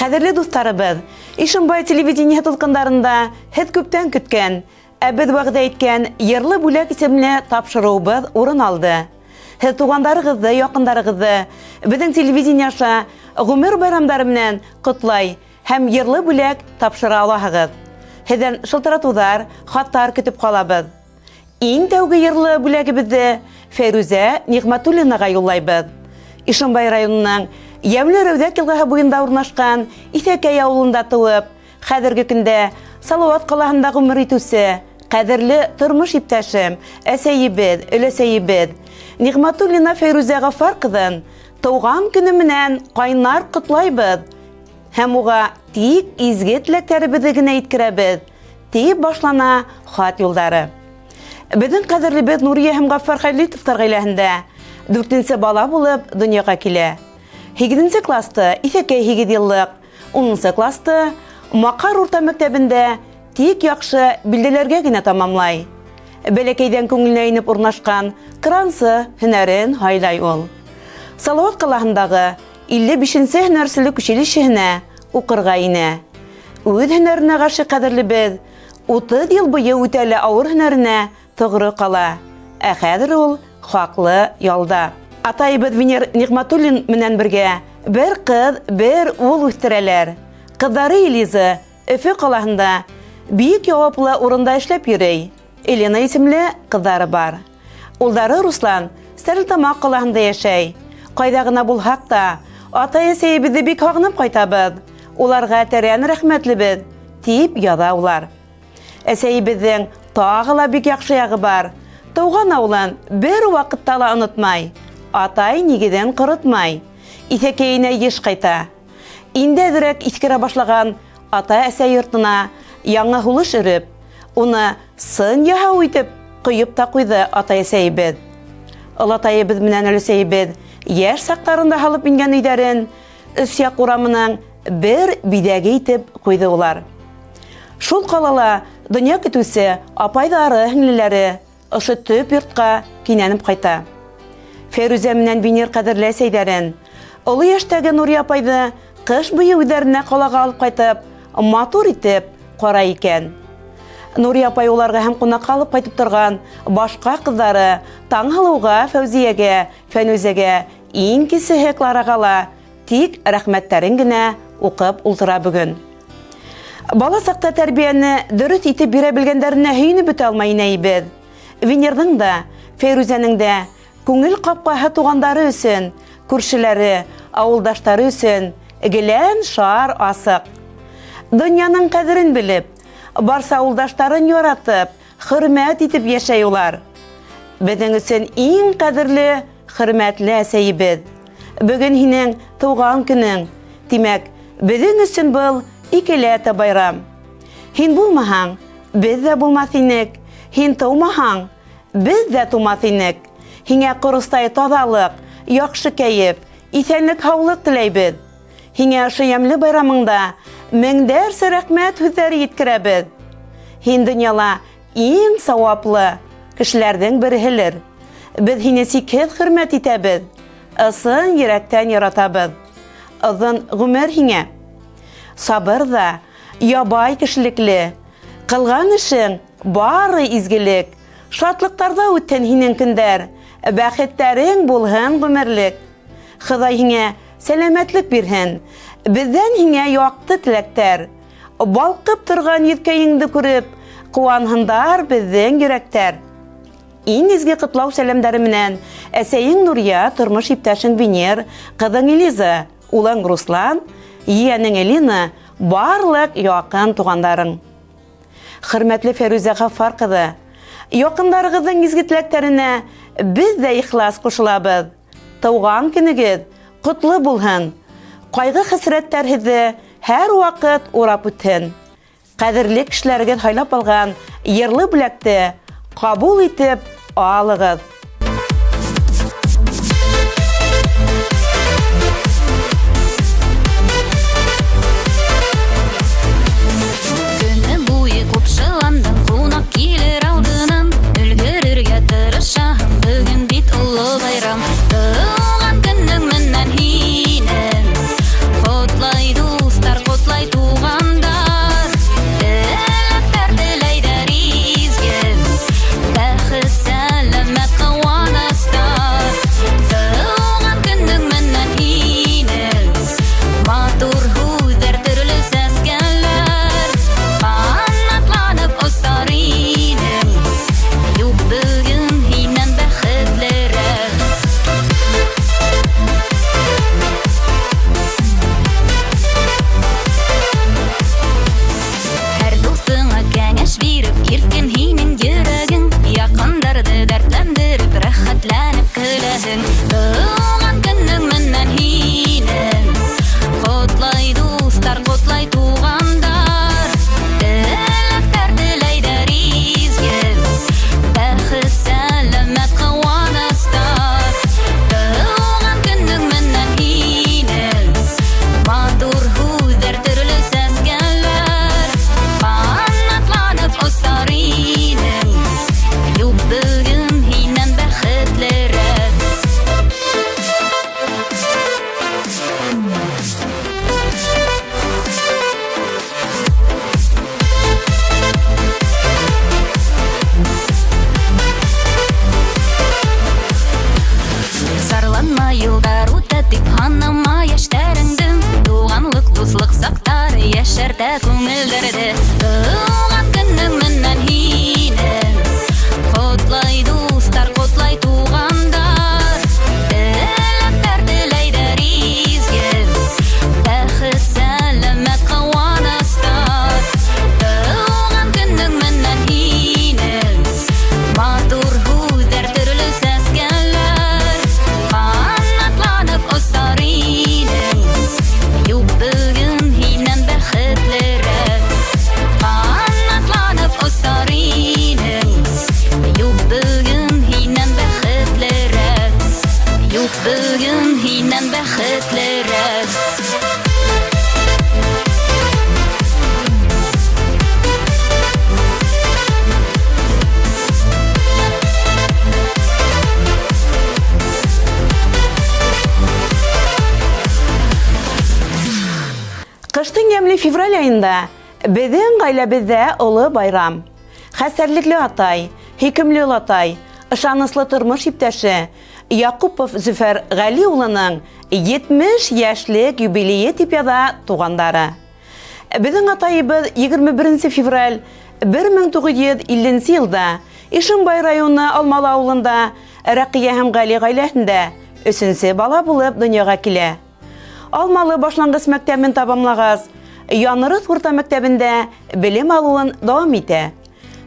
Кадерле дусларыбыз, Ишембай телевидение тылкындарында һез күптән көткән, без вәгъдә иткән йырлы бүләк исемле тапшыруыбыз урын алды. Һез тугандарыгызды, якындарыгызды безнең телевидение аша гомер байрамнары белән котлай һәм йырлы бүләк тапшыра аласыз. Һездән шылтыратулар, хаттар көтеп калабыз. Иң тәүге йырлы бүләгебезне Фәрүзә Нигъмәтуллинага юллайбыз. Ишембай районының Ямлы Рәүдәк елгасы буенда урнашкан Исәкәй авылында туып, хәзерге көндә Салават калаһында гомер итүче, кадерле тормыш иптәшем, әсәебез, өләсәебез Нигъмәтуллина Фәрүзә Гафар кызын туган көне менән кайнар котлайбыз. Һәм уга тик изге теләкләребезне генә иткерәбез. Дип башлана хат юлдары. Безнең кадерлебез Нурия һәм Гафар Хәйлитовтар гаиләһендә 4нче бала булып дөньяга килә. 8нче класста Исәкәй 8 еллык, 10нчы класста Макар урта мәктәбендә тик яхшы билдәләргә генә тамамлай. Бәләкәйдән күңеленә инеп урнашкан крансы һөнәрен һайлай ул. Салават калаһындагы 55нче һөнәрчелек училищеһенә укырга инә. Үз һөнәренә гашык кадерлебез 30 ел буе үтәле авыр һөнәренә тогры кала. Ә хәзер ул хаклы ялда. Атайыбыз Венер Нигъмәтуллин менән бергә бер кыз, бер ул үстерәләр. Кызлары Элиза Өфө калаһында бик яуаплы урында эшләп йөри. Елена исемле кызлары бар. Улдары Руслан Стәрлетамак калаһында яшәй. Кайда гына булһак та, ата-әсәебезне бик һагынып кайтабыз. Уларга тәрән рәхмәтлебез, дип яза улар. Әсәебезнең тагы ла бик яхшы ягы бар. Туган авылын бер вакытта ла онытмай. Атай нигедән кырытмай. Исәкәенә еш кайта. Инде дирәк искерә башлаган ата-әсә йортына яңа һулыш өреп, уны сын яһау итеп куеп та куйды ата-әсәебез. Олатайыбыз менән өләсәебез яшь сакларында халып ингән өйдәрен Өсьяк урамының бер бидәге итеп куйды улар. Шул калала дөнья көтүсе апайдары, һеңлеләре ошо төп йортка кинәнеп кайта. Фәрүзә менән Венер кадерле әсәйдәрен, олы яшьтәге Нурия апайды кыш буе үҙҙәренә ҡалаға алып ҡайтып, матур итеп ҡарай икән. Нурия апай уларға һәм ҡунаҡҡа алып ҡайтып торған башҡа ҡыҙҙары Таңһылыуға, Фәүзиәгә, Фәнүзәгә, иң кесеһе Клараға ла тик рәхмәттәрен генә уҡып ултыра бөгөн. Бала саҡта тәрбиәне дөрөҫ итеп бирә белгәндәренә һөйөнөп бөтә алмай инәйбеҙ. Венерҙың да, Фәйрүзәнең дә күңел ҡапҡаһы туғандары өсөн, күршеләре, ауылдаштары өсөн гелән шар асыҡ. Донъяның ҡәҙерен белеп, барса ауылдаштарын яратып, хөрмәт итеп йәшәй улар. Беҙҙең өсөн иң ҡәҙерле, хөрмәтле әсәйебеҙ. Бөгөн һинең тыуған көнөң. Тимәк, беҙҙең өсөн был икеләтә байрам. Һин булмаһаң, беҙ ҙә булмаҫ инек. Һин тыумаһаң, беҙ ҙә тыумаҫ инек. Һиңә ҡоростай таҙалыҡ, яҡшы кәйеф, иҫәнлек, һаулыҡ теләйбеҙ. Һиңә ошо йәмле байрамыңда меңдәрсә рәхмәт һүҙҙәре еткерәбеҙ. Һин донъяла иң сауаплы кешеләрҙең береһелер. Беҙ һине сикһеҙ хөрмәт итәбеҙ. Ысын йөрәктән яратабыҙ. Оҙон ғүмер һиңә. Сабыр ҙа, ябай кешелекле. Ҡылған эшең бары изгелек. Шатлыҡтарҙа үтһен һинең көндәр. Бәхеттәрең булһын ғүмерлек. Хоҙай һиңә сәләмәтлек бирһен. Беҙҙән һиңә яҡты теләктәр. Балҡып торған йөҙкәйеңде күреп, ҡыуанһындар беҙҙең йөрәктәр. Иң изге ҡотлау сәләмдәре менән әсәйең Нурия, тормош иптәшең Венер, ҡыҙың Элиза, улың Руслан, ейәнең Элина, барлыҡ яҡын туғандарың. Хөрмәтле Фәрүзә Ғафар ҡыҙы, яҡындарығыҙҙың изге теләктәренә беҙ ҙә ихлас ҡушылабыҙ. Тыуған көнөгөҙ ҡотло булһын. Ҡайғы-хәсрәттәр һеҙҙе һәр ваҡыт урап үтһен. Ҡәҙерле кешеләрегеҙ һайлап алған йырлы бүләкте ҡабул итеп алығыҙ. Көнө буйы ҡупшыландым, ҡунаҡ килер алдынан. Өлгөрөргә тырышаһым, бөгөн бит оло байрам. Тыуған көнөң менән һинең ҡотлай дуҫтар. Февраль айында безнең гаиләбездә олы байрам. Хәсәрлекле атай, хөкемле атай, ышаныслы тормыш иптәше Якупов Зөфәр Гали улының 70 яшьлек юбилее дип яза тугандары. Безнең атайыбыз 21 февраль 1950 елда Ишембай районы Алмалы авылында Рәкия һәм Гали гаиләсендә 3нче бала булып дөньяга килә. Алмалы башлангыч мәктәбен тамамлагач, Янырыс урта мәктәбендә белем алуын дәвам итә.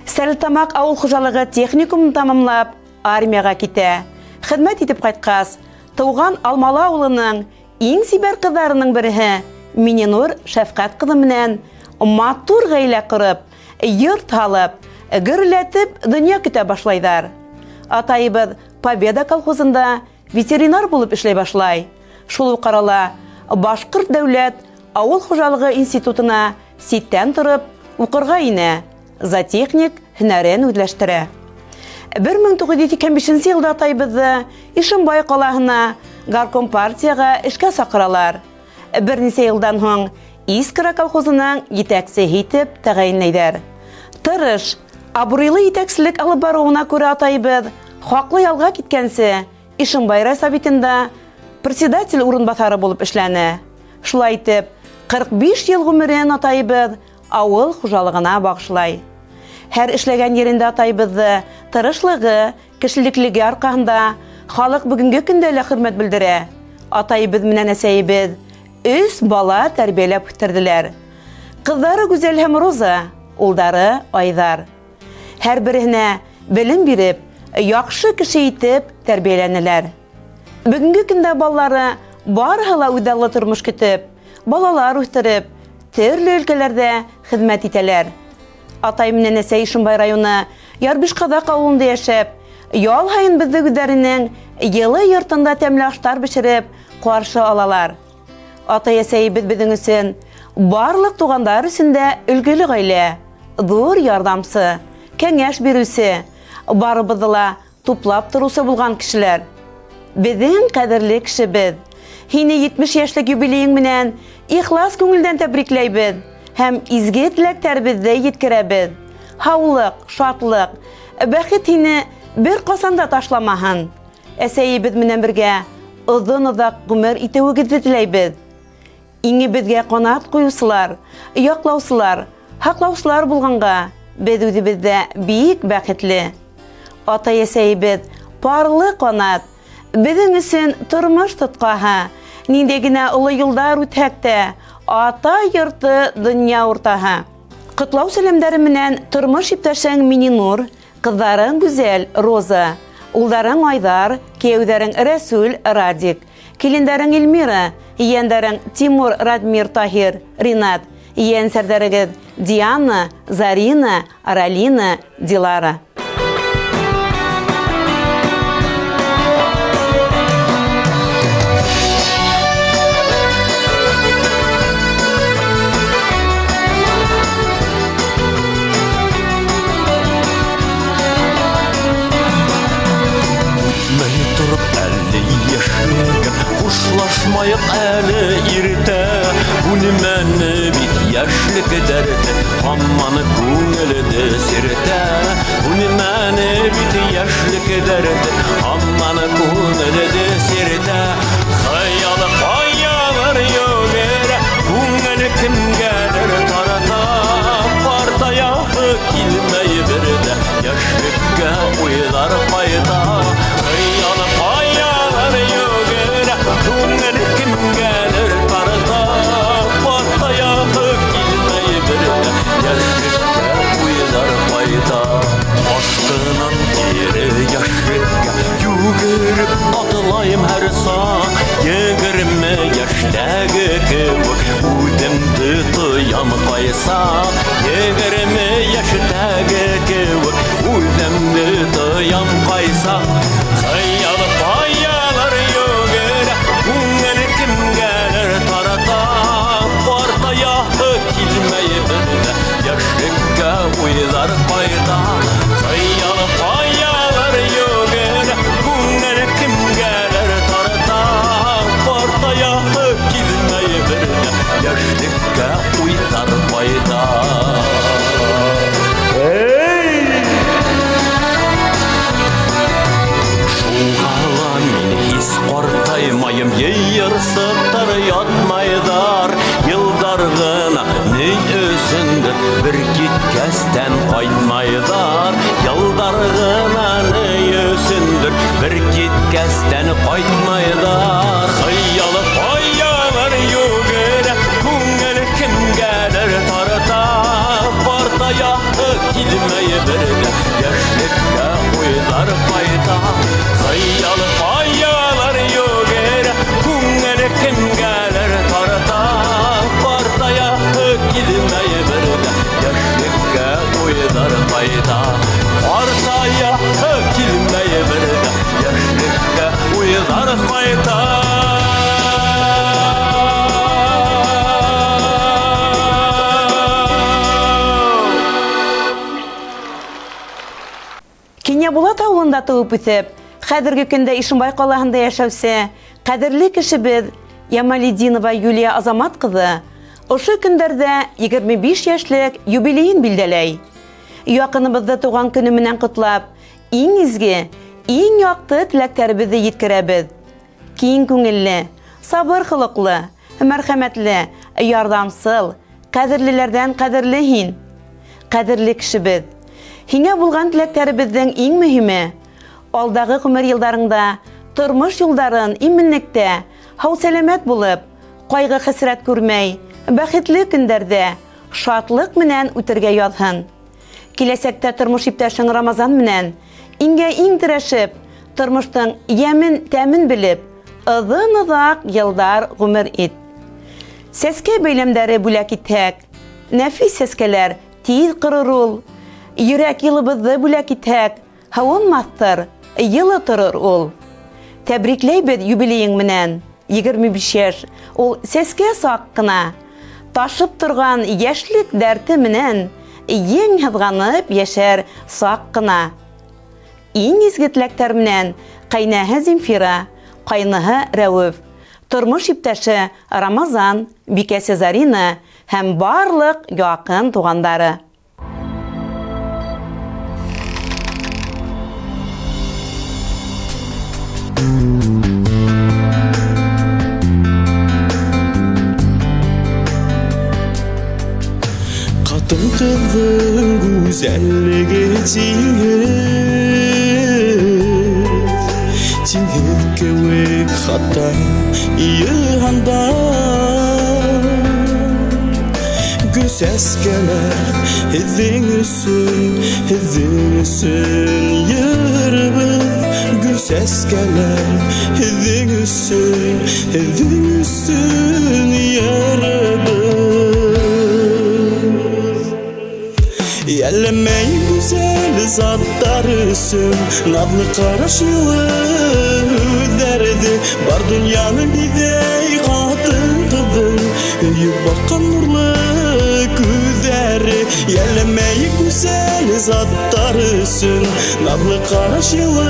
Стәрлетамак авыл хуҗалыгы техникумын тамамлап, армияга китә. Хезмәт итеп кайткач, туган Алмалы авылының иң сибәр кызларының бере Мининур Шәфкать кызы менән матур гаилә корып, йорт халып, гөрләтеп дөнья көтә башлайдар. Атайыбыз Победа колхозында ветеринар булып эшләй башлай. Шул ук арала Башкорт дәүләт авыл хуҗалыгы институтына ситтән торып укырга инә. Зоотехник һөнәрен үзләштерә. 1925 елда атайыбызны Ишембай калаһына горком партияга эшкә сакыралар. Берничә елдан соң Искра колхозының җитәкчесе итеп тәгаенләйдәр. Тырыш, абруйлы итәкчелек алып баруына күрә атайыбыз хаклы ялга киткәнсе Ишембай райсоветында председатель урынбасары булып эшләнә. Шулай итеп, 45 ел гомерен атайыбыз авыл хуҗалыгына багышлай. Һәр эшләгән yerендә атайыбызны тырышлыгы, кешелеклеге аркасында халык бүгенге көндә лә хөрмәт белдерә. Атайыбыз менән әсәйебез 3 бала тәрбияләп үстерделәр. Кызлары Гүзәл һәм Роза, улдары Айдар. Һәр беренә белем биреп, яхшы кеше итеп тәрбияләнәләр. Бүгенге көндә балалары барыһы ла үдәлле тормыш көтеп, балалар үстереп, төрле өлкәләрдә хезмәт итәләр. Атай менән әсәй Ишембай районы Ярбишкадак авылында яшәп, ял һайын безне үзләренең йылы йортында тәмле ашлар бешереп каршы алалар. Атай әсәйебез безнең өчен барлык тугандар өчен дә өлгеле гаилә, зур ярдәмче, кәңәш бирүче, барыбызны ла туплап торучы булган кешеләр. Безнең кадерле кешебез, һине 70 яшьлек юбилеең менән ихлас күңелдән тәбрикләйбез һәм изге теләкләребезне җиткерәбез. Һаулык, шатлык, бәхет һине бер касанда ташламаһын. Әсәйебез менән бергә озын-озак гомер итүегезне теләйбез. Иңебезгә канат куючылар, яклаучылар, хаклаучылар булганга без үзебездә бик бәхетле. Атай әсәйебез парлы канат, безнең өчен тормыш тоткаһы, нинди генә олы юлдар үтһәк тә, ата йорты дөнья уртаһы. Котлау сәламнәре менән тормыш иптәшең Мининур, кызларың Гүзәл, Роза, улдарың Айдар, кияүдәрең Рәсүл, Радик, килендәрең Эльмира, ияндәрең Тимур, Радмир, Таһир, Ринат, иян-сәрдәрегез Диана, Зарина, Аралина, Дилара. Хушлашмайык әле иртә, үлмәне бит яшьлек дәрте, һамманы күңелдә сиртә. Үлмәне бит яшьлек дәрте, һамманы күңелдә сиртә. Хыялы каялар йөгерә, күңел кемгәдер тарата. Партаяһы килмәй бердә, яшьлеккә уйлар кайта. Хыялы каялар йөгерә, күңел кемгәдер тарата. Партаяһы килмәй бердә, яшьлеккә уйлар кайта. Башкынан кире яшьлеккә йөгереп атылайым һәр сан. арғынан өсіндір бір кеткәстен қайтмайдар қиялы қоялар өгері көңіл кімгәлер тарта партаяқты келмей бірді яшілікке ойлар пайда қиялы қоялар өгері көңіл кімгәлер тарта партаяқты келмей бірді яшілікке ойлар пайда партаяқты келмей бірді яшілікке ойлар пайда Кенябулат ауылында туып үтеп, хәзерге көндә Ишембай калаһында яшәүсе кадерле кешебез Ямалидинова Юлия Азамат кызы ошо көндәрдә 25 яшьлек юбилейын билдәләй. Якыныбызды туган көне менән котлап, иң изге, иң якты теләкләребезне yetkерәбез. Киң күңелле, сабыр хылыклы, мәрхәмәтле, ярдәмсыл, кадерлеләрдән кадерле һин. Кадерле кешебез, һиңә булган теләкләребезнең иң мөһиме алдагы гомер елдарыңда тормыш юлдарын иминлектә, һау-сәламәт булып, кайгы-хәсрәт күрмәй, бәхетле көндәрдә шатлык менән үтәргә язһын. Киләсәктә тормыш иптәшең Рамазан менән иңгә иң тирешеп, тормыштың ямен тәмен белеп, озын-озак елдар гомер ит. Сәскә бәйләмдәре бүләк итһәк, нәфис сәскәләр тиз кырыр ул. Йөрәк йылыбызды бүләк итһәк, һавынмаҫтыр, йылы торыр ул. Тәбрикләйбеҙ юбилейың менән, 25 яшь, ул сәскә саҡ ҡына. Ташып торған йәшлек дәрте менән, ең һыҙғанып йәшәр саҡ ҡына. Иң изге теләктәр менән ҡәйнәһе Земфира, ҡайныһы Рәүеф, тормош иптәше Рамазан, бикәсе Зарина һәм барлыҡ яҡын туғандары. Қатын қыздың güzelliği тиңһеҙ кеүек хатта йыһанда гөл сәскәләр һеҙҙең өсөн йырыбыҙ гөл сәскәләр һеҙҙең өсөн йырыбыҙ Йәлләмәй güzel заттар өсөн наҙлы ҡараш йылы үҙҙәрҙе бар донъяны биҙәй ҡатын ҡыҙҙың өйөп баҡҡан нурлы күҙҙәре Йәлләмәй güzel заттар өсөн наҙлы ҡараш йылы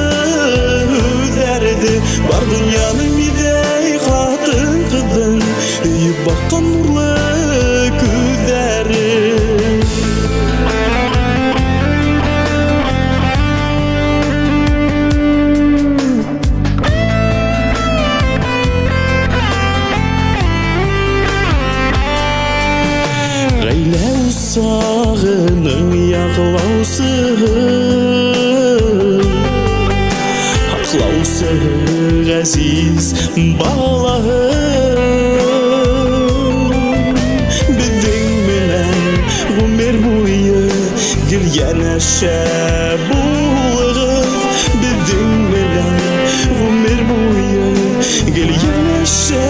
үҙҙәрҙе бар донъяны биҙәй ҡатын ҡыҙҙың өйөп баҡҡан нурлы күҙҙәре Сағының яғлаусы Ақлаусы ғәзиз балаһы Біздің менән ғүмер бойы гел йәнәшә булығыз Біздің менән ғүмер бойы гел йәнәшә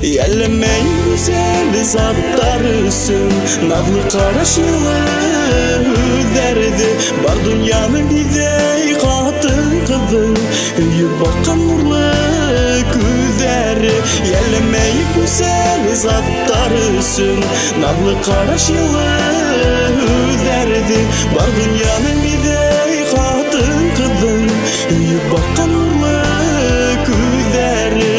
Йәлләмәй güzel заттар өсөн наҙлы ҡараш йылы үҙҙәрҙе бар донъяны биҙәй ҡатын ҡыҙҙың өйөп баҡҡан нурлы күҙҙәре Йәлләмәй güzel заттар өсөн наҙлы ҡараш йылы үҙҙәрҙе бар донъяны биҙәй ҡатын ҡыҙҙың өйөп баҡҡан нурлы күҙҙәре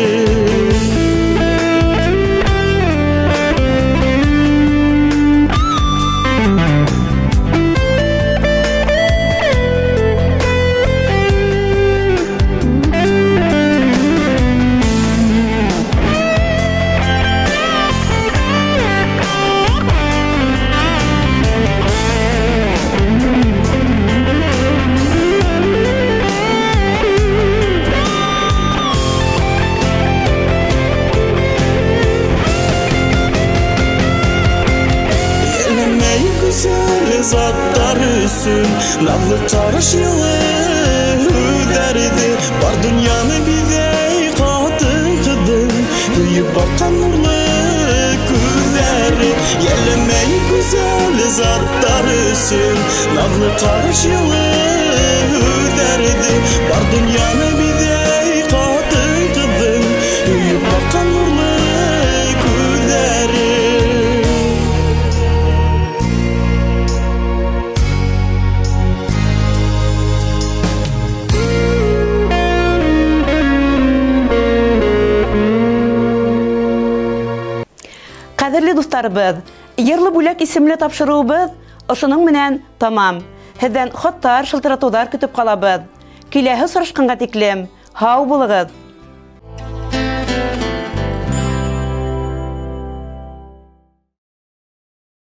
güzel zatlar üstün Nazlı karış yılı derdi Var dünyanı bize katı kıdı Duyup bakan nurlu gözleri Yelemeyi güzel zatlar üstün Nazlı karış yılı derdi Var dünyanı bize katı kıdı Duyup bakan nurlu gözleri Kaderli dostlarыбыз, Yırlı Bulak isimli tapşırığыбыз ошының менән tamam. Һездән хаттар, шылтыратулар көтеп калабыз. Киләһе сорашканга тиклем һау булыгыз.